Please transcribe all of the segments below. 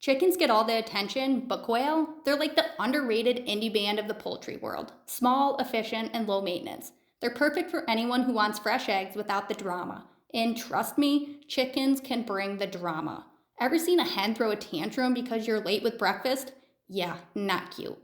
Chickens get all the attention, but quail, they're like the underrated indie band of the poultry world. Small, efficient, and low maintenance. They're perfect for anyone who wants fresh eggs without the drama. And trust me, chickens can bring the drama. Ever seen a hen throw a tantrum because you're late with breakfast? Yeah, not cute.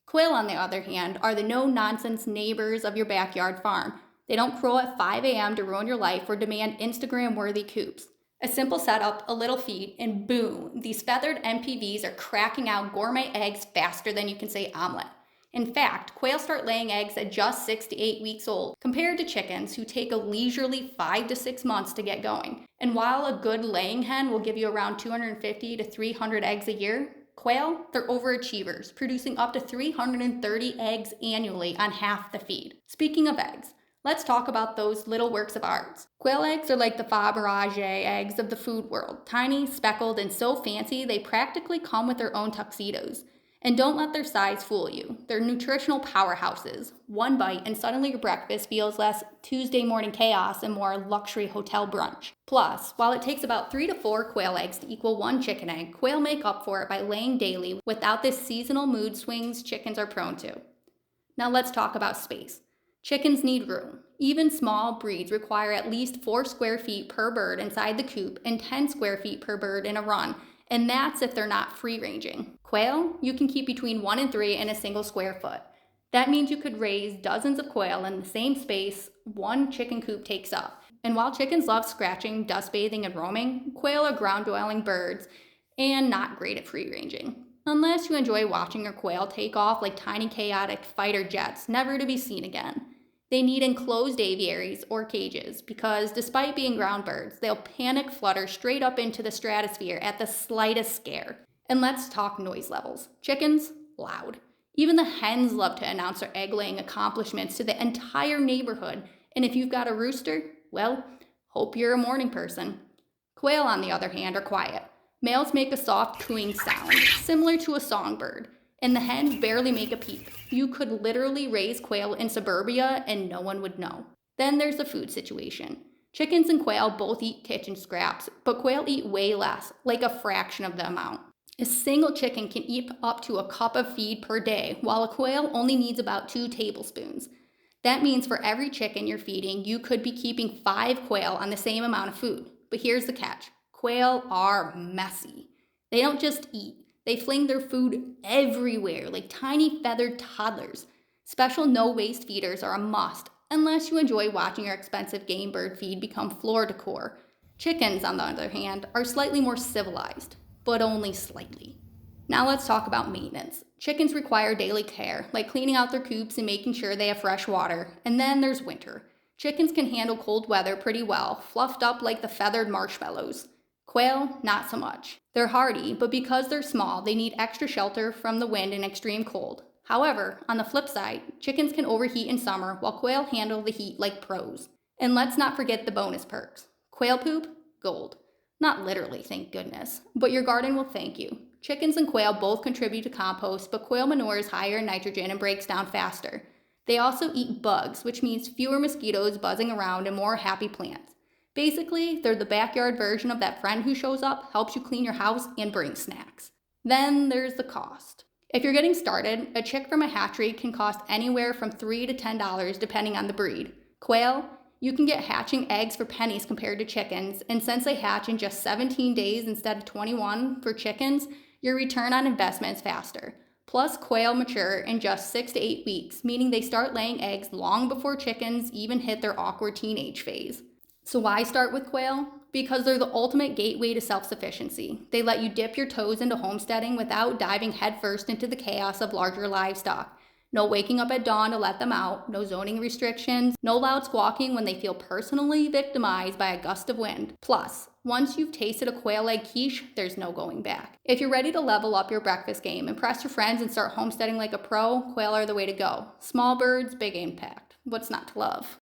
Quail, on the other hand, are the no-nonsense neighbors of your backyard farm. They don't crow at 5 a.m. to ruin your life or demand Instagram-worthy coops. A simple setup, a little feed, and boom, these feathered MPVs are cracking out gourmet eggs faster than you can say omelet. In fact, quail start laying eggs at just 6 to 8 weeks old, compared to chickens who take a leisurely 5 to 6 months to get going. And while a good laying hen will give you around 250 to 300 eggs a year, quail, they're overachievers, producing up to 330 eggs annually on half the feed. Speaking of eggs, let's talk about those little works of art. Quail eggs are like the Fabergé eggs of the food world, tiny, speckled, and so fancy they practically come with their own tuxedos. And don't let their size fool you. They're nutritional powerhouses. One bite and suddenly your breakfast feels less Tuesday morning chaos and more luxury hotel brunch. Plus, while it takes about 3 to 4 quail eggs to equal 1 chicken egg, quail make up for it by laying daily without the seasonal mood swings chickens are prone to. Now let's talk about space. Chickens need room. Even small breeds require at least 4 square feet per bird inside the coop and 10 square feet per bird in a run, and that's if they're not free-ranging. Quail, you can keep between 1 and 3 in a single square foot. That means you could raise dozens of quail in the same space one chicken coop takes up. And while chickens love scratching, dust bathing, and roaming, quail are ground-dwelling birds and not great at free-ranging. Unless you enjoy watching your quail take off like tiny chaotic fighter jets, never to be seen again. They need enclosed aviaries or cages because despite being ground birds, they'll panic flutter straight up into the stratosphere at the slightest scare. And let's talk noise levels. Chickens, loud. Even the hens love to announce their egg-laying accomplishments to the entire neighborhood. And if you've got a rooster, well, hope you're a morning person. Quail, on the other hand, are quiet. Males make a soft cooing sound, similar to a songbird, and the hens barely make a peep. You could literally raise quail in suburbia and no one would know. Then there's the food situation. Chickens and quail both eat kitchen scraps, but quail eat way less, like a fraction of the amount. A single chicken can eat up to a cup of feed per day, while a quail only needs about 2 tablespoons. That means for every chicken you're feeding, you could be keeping 5 quail on the same amount of food. But here's the catch. Quail are messy. They don't just eat. They fling their food everywhere like tiny feathered toddlers. Special no-waste feeders are a must, unless you enjoy watching your expensive game bird feed become floor decor. Chickens, on the other hand, are slightly more civilized, but only slightly. Now let's talk about maintenance. Chickens require daily care, like cleaning out their coops and making sure they have fresh water. And then there's winter. Chickens can handle cold weather pretty well, fluffed up like the feathered marshmallows. Quail, not so much. They're hardy, but because they're small, they need extra shelter from the wind and extreme cold. However, on the flip side, chickens can overheat in summer while quail handle the heat like pros. And let's not forget the bonus perks. Quail poop, gold. Not literally, thank goodness, but your garden will thank you. Chickens and quail both contribute to compost, but quail manure is higher in nitrogen and breaks down faster. They also eat bugs, which means fewer mosquitoes buzzing around and more happy plants. Basically, they're the backyard version of that friend who shows up, helps you clean your house, and brings snacks. Then there's the cost. If you're getting started, a chick from a hatchery can cost anywhere from $3 to $10 depending on the breed. Quail, you can get hatching eggs for pennies compared to chickens, and since they hatch in just 17 days instead of 21 for chickens, your return on investment is faster. Plus, quail mature in just 6 to 8 weeks, meaning they start laying eggs long before chickens even hit their awkward teenage phase. So why start with quail? Because they're the ultimate gateway to self-sufficiency. They let you dip your toes into homesteading without diving headfirst into the chaos of larger livestock. No waking up at dawn to let them out, no zoning restrictions, no loud squawking when they feel personally victimized by a gust of wind. Plus, once you've tasted a quail egg quiche, there's no going back. If you're ready to level up your breakfast game, impress your friends, and start homesteading like a pro, quail are the way to go. Small birds, big impact. What's not to love?